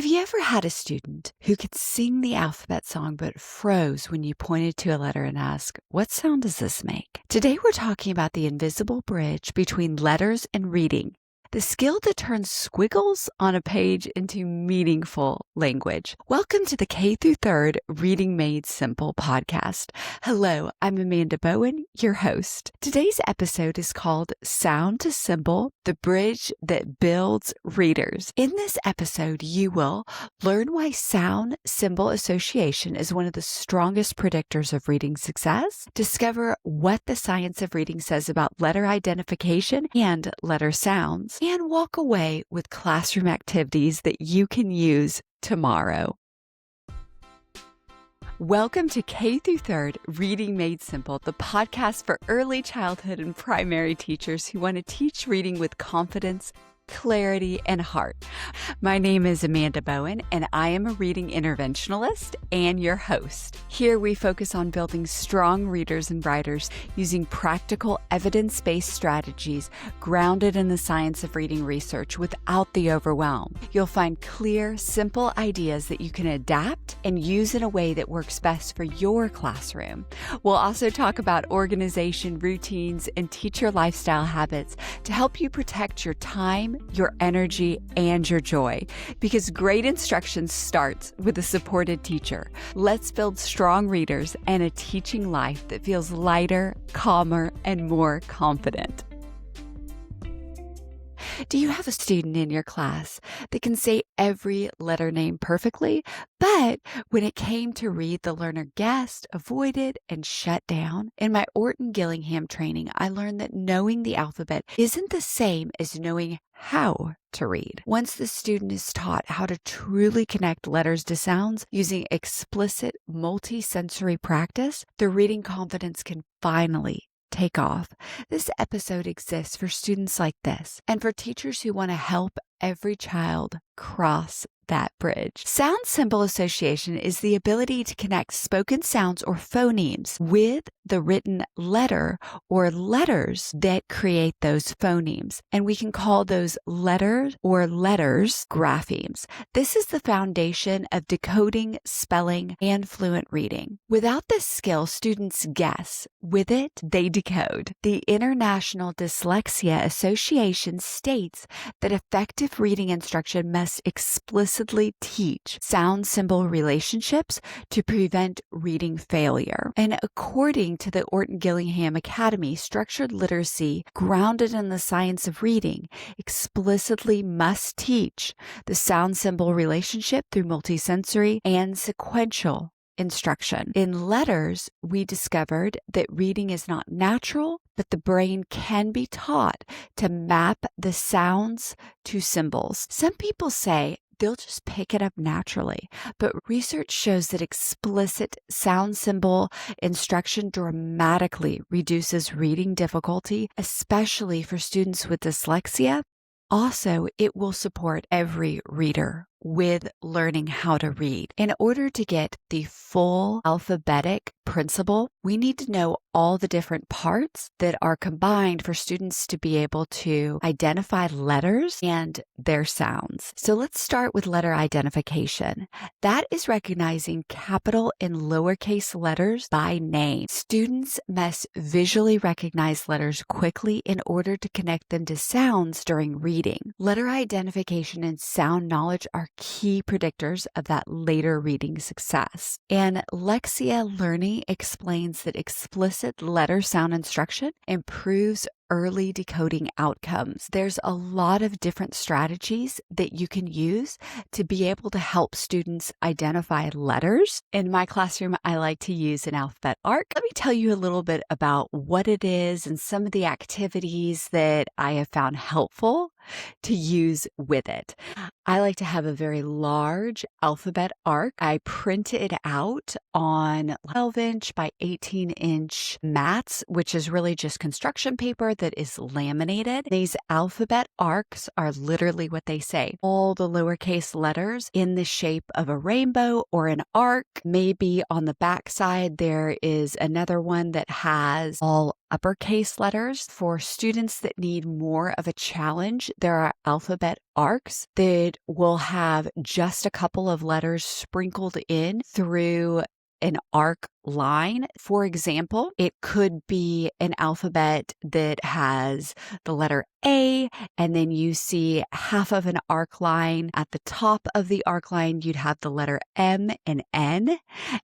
Have you ever had a student who could sing the alphabet song but froze when you pointed to a letter and asked, "What sound does this make?" Today we're talking about the invisible bridge between letters and reading, the skill that turns squiggles on a page into meaningful language. Welcome to the K through 3rd Reading Made Simple podcast. Hello, I'm Amanda Bowen, your host. Today's episode is called Sound to Symbol, the Bridge That Builds Readers. In this episode, you will learn why sound-symbol association is one of the strongest predictors of reading success, discover what the science of reading says about letter identification and letter sounds, and walk away with classroom activities that you can use tomorrow. Welcome to K through 3rd Reading Made Simple, the podcast for early childhood and primary teachers who want to teach reading with confidence, clarity, and heart. My name is Amanda Bowen, and I am a reading interventionalist and your host. Here we focus on building strong readers and writers using practical, evidence-based strategies grounded in the science of reading research without the overwhelm. You'll find clear, simple ideas that you can adapt and use in a way that works best for your classroom. We'll also talk about organization, routines, and teacher lifestyle habits to help you protect your time, your energy, and your joy, because great instruction starts with a supported teacher. Let's build strong readers and a teaching life that feels lighter, calmer, and more confident. Do you have a student in your class that can say every letter name perfectly, but when it came to read, the learner guessed, avoided, and shut down? In my Orton Gillingham training, I learned that knowing the alphabet isn't the same as knowing how to read. Once the student is taught how to truly connect letters to sounds using explicit multisensory practice, their reading confidence can finally take off. This episode exists for students like this and for teachers who want to help every child cross that bridge. Sound symbol association is the ability to connect spoken sounds or phonemes with the written letter or letters that create those phonemes. And we can call those letters or letters graphemes. This is the foundation of decoding, spelling, and fluent reading. Without this skill, students guess. With it, they decode. The International Dyslexia Association states that effective reading instruction must explicitly teach sound-symbol relationships to prevent reading failure. And according to the Orton Gillingham Academy, structured literacy grounded in the science of reading explicitly must teach the sound-symbol relationship through multisensory and sequential instruction. In letters, we discovered that reading is not natural, but the brain can be taught to map the sounds to symbols. Some people say they'll just pick it up naturally, but research shows that explicit sound symbol instruction dramatically reduces reading difficulty, especially for students with dyslexia. Also, it will support every reader with learning how to read. In order to get the full alphabetic principle, we need to know all the different parts that are combined for students to be able to identify letters and their sounds. So let's start with letter identification. That is recognizing capital and lowercase letters by name. Students must visually recognize letters quickly in order to connect them to sounds during reading. Letter identification and sound knowledge are key predictors of that later reading success. And Lexia Learning explains that explicit letter sound instruction improves early decoding outcomes. There's a lot of different strategies that you can use to be able to help students identify letters. In my classroom, I like to use an alphabet arc. Let me tell you a little bit about what it is and some of the activities that I have found helpful to use with it. I like to have a very large alphabet arc. I print it out on 12-inch by 18-inch mats, which is really just construction paper that is laminated. These alphabet arcs are literally what they say. All the lowercase letters in the shape of a rainbow or an arc. Maybe on the back side, there is another one that has all uppercase letters. For students that need more of a challenge, there are alphabet arcs that will have just a couple of letters sprinkled in through an arc line. For example, it could be an alphabet that has the letter A, and then you see half of an arc line. At the top of the arc line, you'd have the letter M and N.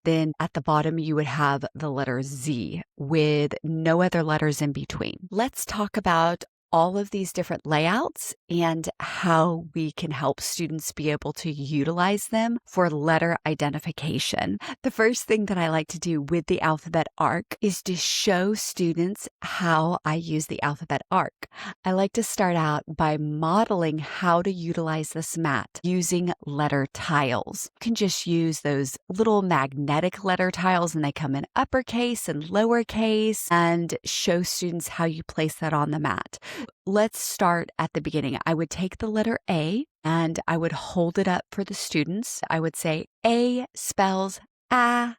Then at the bottom, you would have the letter Z with no other letters in between. Let's talk about all of these different layouts and how we can help students be able to utilize them for letter identification. The first thing that I like to do with the alphabet arc is to show students how I use the alphabet arc. I like to start out by modeling how to utilize this mat using letter tiles. You can just use those little magnetic letter tiles, and they come in uppercase and lowercase, and show students how you place that on the mat. Let's start at the beginning. I would take the letter A and I would hold it up for the students. I would say A spells ah.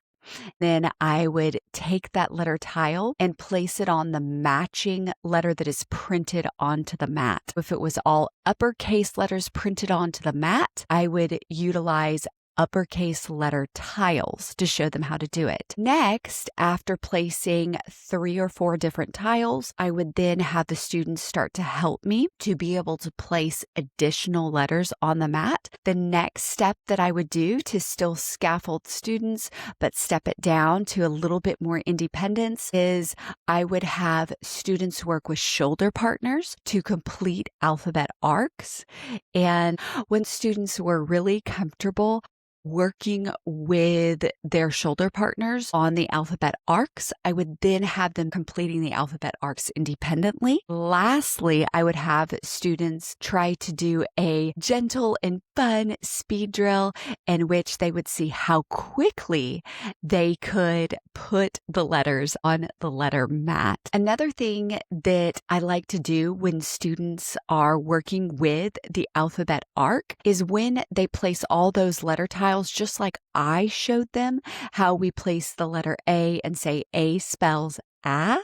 Then I would take that letter tile and place it on the matching letter that is printed onto the mat. If it was all uppercase letters printed onto the mat, I would utilize uppercase letter tiles to show them how to do it. Next, after placing 3 or 4 different tiles, I would then have the students start to help me to be able to place additional letters on the mat. The next step that I would do to still scaffold students, but step it down to a little bit more independence, is I would have students work with shoulder partners to complete alphabet arcs. And when students were really comfortable working with their shoulder partners on the alphabet arcs, I would then have them completing the alphabet arcs independently. Lastly, I would have students try to do a gentle and fun speed drill in which they would see how quickly they could put the letters on the letter mat. Another thing that I like to do when students are working with the alphabet arc is when they place all those letter tiles, just like I showed them how we place the letter A and say A spells ah,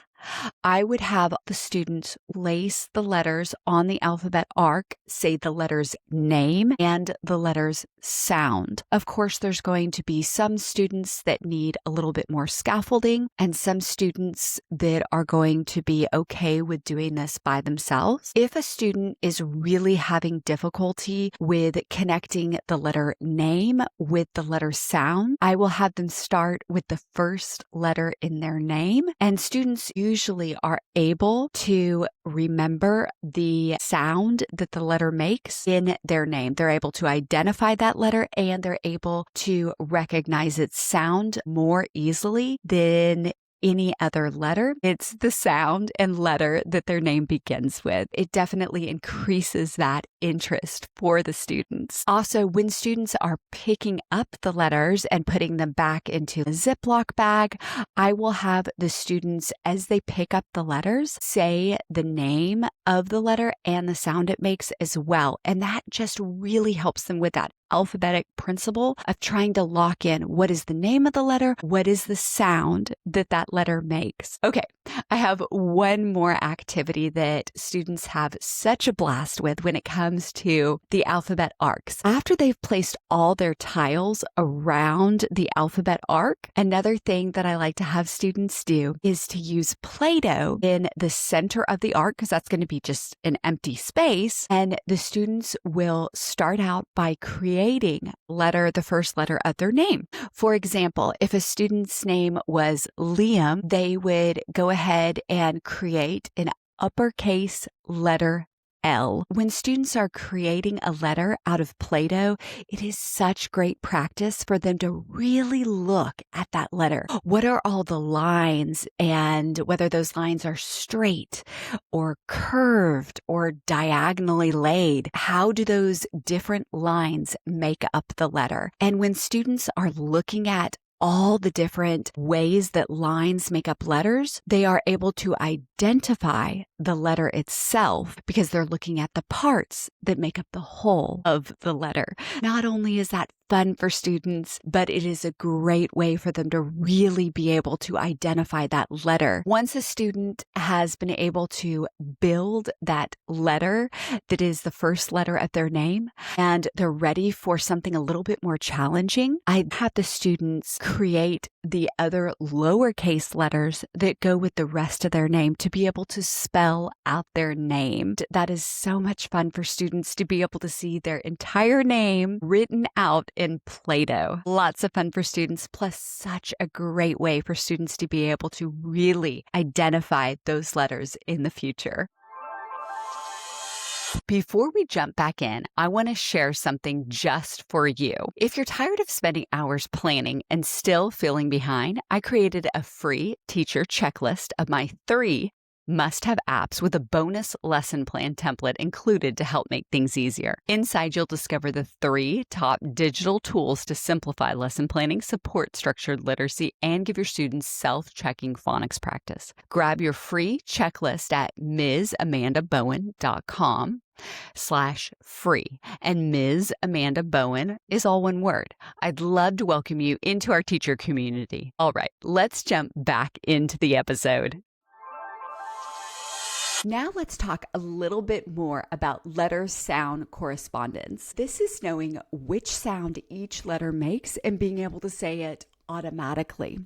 I would have the students place the letters on the alphabet arc, say the letters name and the letters sound. Of course, there's going to be some students that need a little bit more scaffolding and some students that are going to be okay with doing this by themselves. If a student is really having difficulty with connecting the letter name with the letter sound, I will have them start with the first letter in their name, and students usually are able to remember the sound that the letter makes in their name. They're able to identify that letter and they're able to recognize its sound more easily than any other letter. It's the sound and letter that their name begins with. It definitely increases that interest for the students. Also, when students are picking up the letters and putting them back into a Ziploc bag, I will have the students, as they pick up the letters, say the name of the letter and the sound it makes as well. And that just really helps them with that alphabetic principle of trying to lock in what is the name of the letter, what is the sound that that letter makes. Okay, I have one more activity that students have such a blast with when it comes to the alphabet arcs. After they've placed all their tiles around the alphabet arc, another thing that I like to have students do is to use Play-Doh in the center of the arc, because that's going to be just an empty space, and the students will start out by creating the first letter of their name. For example, if a student's name was Liam, they would go ahead and create an uppercase letter L. When students are creating a letter out of Play-Doh, it is such great practice for them to really look at that letter. What are all the lines, and whether those lines are straight or curved or diagonally laid? How do those different lines make up the letter? And when students are looking at all the different ways that lines make up letters, they are able to identify the letter itself because they're looking at the parts that make up the whole of the letter. Not only is that fun for students, but it is a great way for them to really be able to identify that letter. Once a student has been able to build that letter that is the first letter of their name and they're ready for something a little bit more challenging, I have the students create the other lowercase letters that go with the rest of their name to be able to spell out their name. That is so much fun for students to be able to see their entire name written out in Play-Doh. Lots of fun for students, plus such a great way for students to be able to really identify those letters in the future. Before we jump back in, I want to share something just for you. If you're tired of spending hours planning and still feeling behind, I created a free teacher checklist of my 3 must-have apps with a bonus lesson plan template included to help make things easier. Inside, you'll discover the 3 top digital tools to simplify lesson planning, support structured literacy, and give your students self-checking phonics practice. Grab your free checklist at MsAmandaBowen.com/free. And Ms. Amanda Bowen is all one word. I'd love to welcome you into our teacher community. All right, let's jump back into the episode. Now let's talk a little bit more about letter-sound correspondence. This is knowing which sound each letter makes and being able to say it automatically.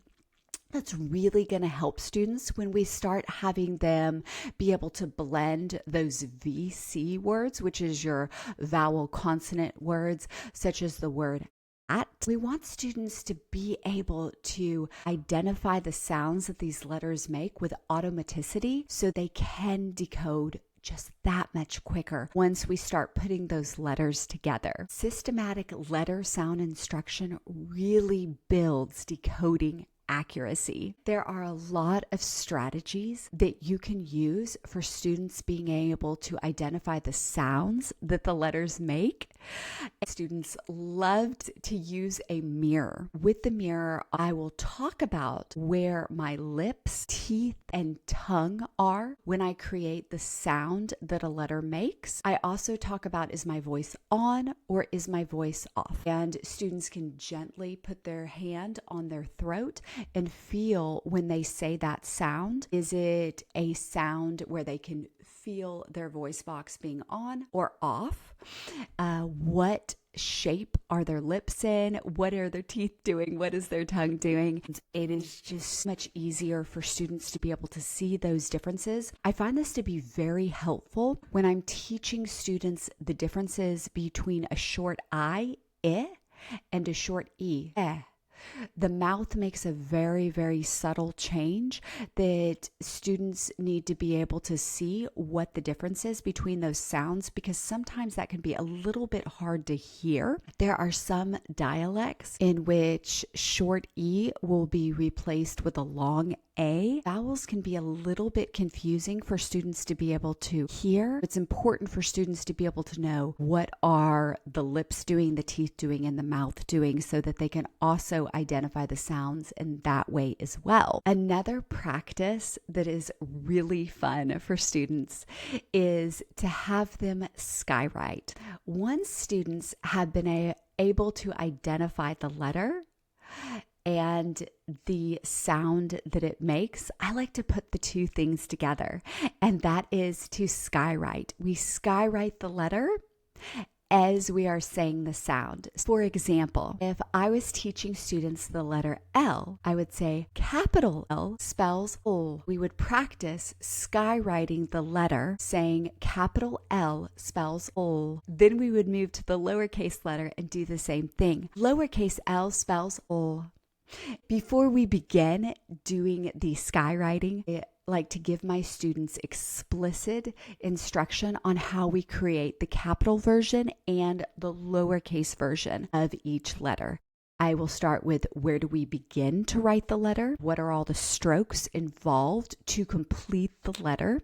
That's really going to help students when we start having them be able to blend those VC words, which is your vowel consonant words, such as the word at. We want students to be able to identify the sounds that these letters make with automaticity so they can decode just that much quicker once we start putting those letters together. Systematic letter sound instruction really builds decoding accuracy. There are a lot of strategies that you can use for students being able to identify the sounds that the letters make. Students loved to use a mirror. With the mirror, I will talk about where my lips, teeth, and tongue are when I create the sound that a letter makes. I also talk about, is my voice on or is my voice off? And students can gently put their hand on their throat and feel when they say that sound. Is it a sound where they can feel their voice box being on or off? What shape are their lips in? What are their teeth doing? What is their tongue doing? It is just much easier for students to be able to see those differences. I find this to be very helpful when I'm teaching students the differences between a short I, and a short E, The mouth makes a very, very subtle change that students need to be able to see what the difference is between those sounds, because sometimes that can be a little bit hard to hear. There are some dialects in which short E will be replaced with a long A. Vowels can be a little bit confusing for students to be able to hear. It's important for students to be able to know what are the lips doing, the teeth doing, and the mouth doing, so that they can also identify the sounds in that way as well. Another practice that is really fun for students is to have them skywrite. Once students have been able to identify the letter and the sound that it makes, I like to put the two things together, and that is to skywrite. We skywrite the letter as we are saying the sound. For example, if I was teaching students the letter L, I would say capital L spells L. We would practice skywriting the letter, saying capital L spells L. Then we would move to the lowercase letter and do the same thing. Lowercase L spells L. Before we begin doing the skywriting, I like to give my students explicit instruction on how we create the capital version and the lowercase version of each letter. I will start with, where do we begin to write the letter? What are all the strokes involved to complete the letter?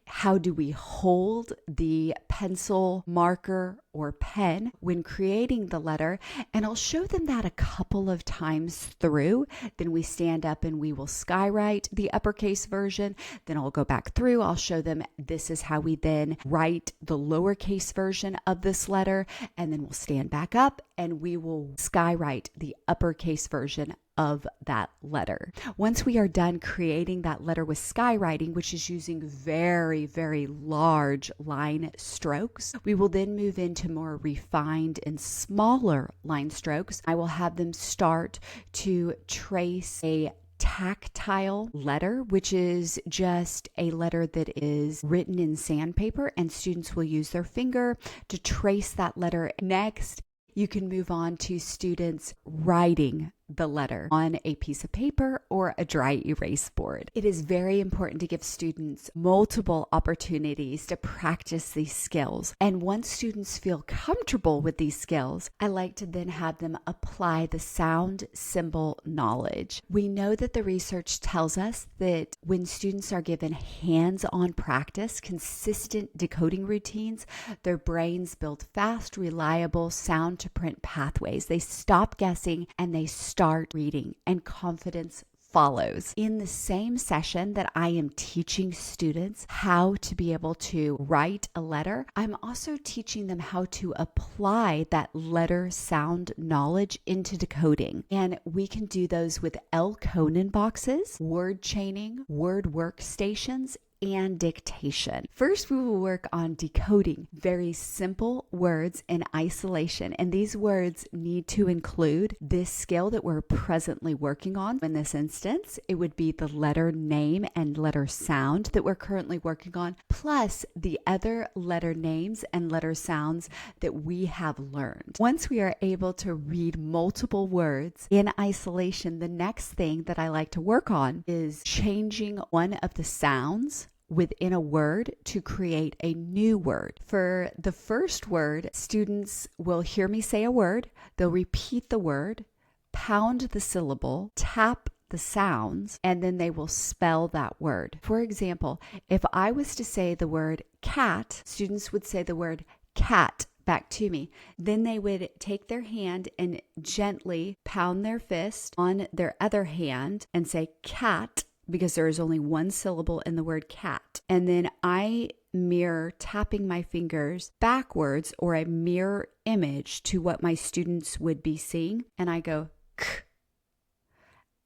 How do we hold the pencil, marker, or pen when creating the letter? And I'll show them that a couple of times through. Then we stand up and we will skywrite the uppercase version. Then I'll go back through. I'll show them this is how we then write the lowercase version of this letter. And then we'll stand back up and we will skywrite the uppercase version of that letter. Once we are done creating that letter with skywriting, which is using very, very large line strokes, we will then move into more refined and smaller line strokes. I will have them start to trace a tactile letter, which is just a letter that is written in sandpaper, and students will use their finger to trace that letter. Next, you can move on to students writing the letter on a piece of paper or a dry erase board. It is very important to give students multiple opportunities to practice these skills. And once students feel comfortable with these skills, I like to then have them apply the sound symbol knowledge. We know that the research tells us that when students are given hands-on practice, consistent decoding routines, their brains build fast, reliable sound to print pathways. They stop guessing and they start reading, and confidence follows. In the same session that I am teaching students how to be able to write a letter, I'm also teaching them how to apply that letter sound knowledge into decoding. And we can do those with L. Conan boxes, word chaining, word workstations, and dictation. First, we will work on decoding very simple words in isolation. And these words need to include this skill that we're presently working on. In this instance, it would be the letter name and letter sound that we're currently working on, plus the other letter names and letter sounds that we have learned. Once we are able to read multiple words in isolation, the next thing that I like to work on is changing one of the sounds within a word to create a new word. For the first word, students will hear me say a word, they'll repeat the word, pound the syllable, tap the sounds, and then they will spell that word. For example, if I was to say the word cat, students would say the word cat back to me. Then they would take their hand and gently pound their fist on their other hand and say cat, because there is only one syllable in the word cat. And then I mirror tapping my fingers backwards, or a mirror image to what my students would be seeing. And I go k,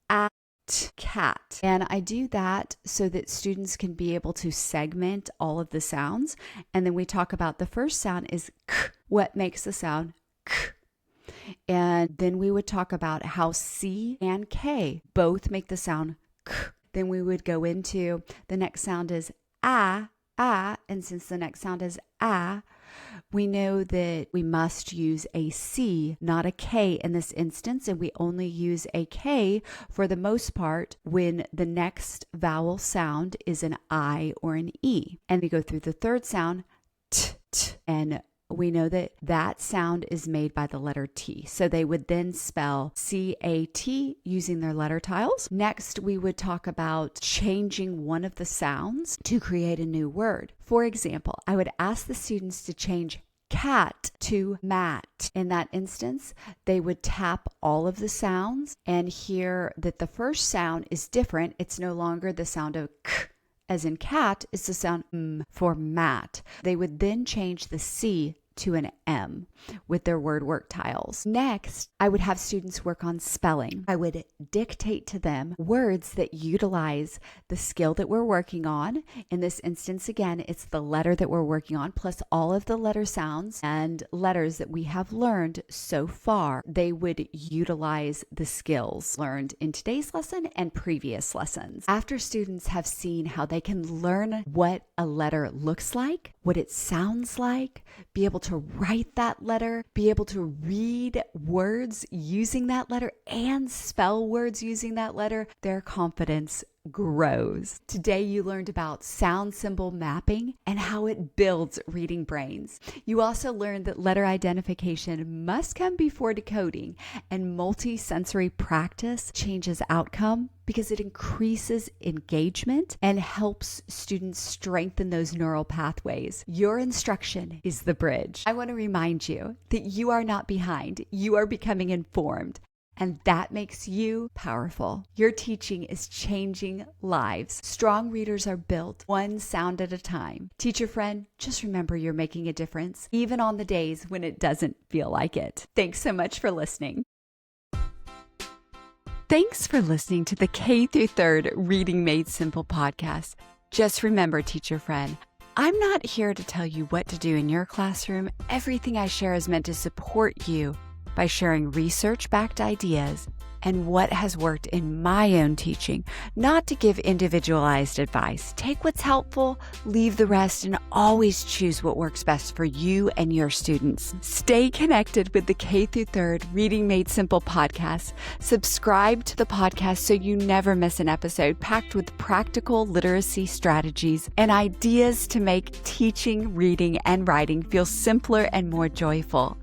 at, cat. And I do that so that students can be able to segment all of the sounds. And then we talk about the first sound is k, what makes the sound k. And then we would talk about how C and K both make the sound k. Then we would go into the next sound is ah, and since the next sound is ah, we know that we must use a C, not a K in this instance, and we only use a K for the most part when the next vowel sound is an I or an E. And we go through the third sound, t, and we know that that sound is made by the letter T. So they would then spell C-A-T using their letter tiles. Next, we would talk about changing one of the sounds to create a new word. For example, I would ask the students to change cat to mat. In that instance, they would tap all of the sounds and hear that the first sound is different. It's no longer the sound of k, as in cat, it's the sound m for mat. They would then change the C to an M with their word work tiles. Next, I would have students work on spelling. I would dictate to them words that utilize the skill that we're working on. In this instance, again, it's the letter that we're working on, plus all of the letter sounds and letters that we have learned so far. They would utilize the skills learned in today's lesson and previous lessons. After students have seen how they can learn what a letter looks like, what it sounds like, be able to write that letter, be able to read words using that letter and spell words using that letter, their confidence grows. Today, you learned about sound symbol mapping and how it builds reading brains. You also learned that letter identification must come before decoding, and multi-sensory practice changes outcome because it increases engagement and helps students strengthen those neural pathways. Your instruction is the bridge. I want to remind you that you are not behind. You are becoming informed. And that makes you powerful. Your teaching is changing lives. Strong readers are built one sound at a time. Teacher friend, just remember you're making a difference, even on the days when it doesn't feel like it. Thanks so much for listening. Thanks for listening to the K through 3rd Reading Made Simple podcast. Just remember, teacher friend, I'm not here to tell you what to do in your classroom. Everything I share is meant to support you by sharing research-backed ideas and what has worked in my own teaching, not to give individualized advice. Take what's helpful, leave the rest, and always choose what works best for you and your students. Stay connected with the K through 3rd Reading Made Simple podcast. Subscribe to the podcast so you never miss an episode packed with practical literacy strategies and ideas to make teaching, reading, and writing feel simpler and more joyful.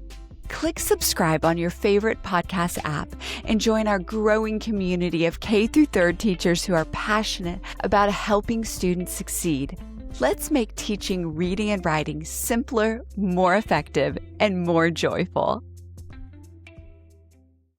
Click subscribe on your favorite podcast app and join our growing community of K through 3rd teachers who are passionate about helping students succeed. Let's make teaching, reading, and writing simpler, more effective, and more joyful.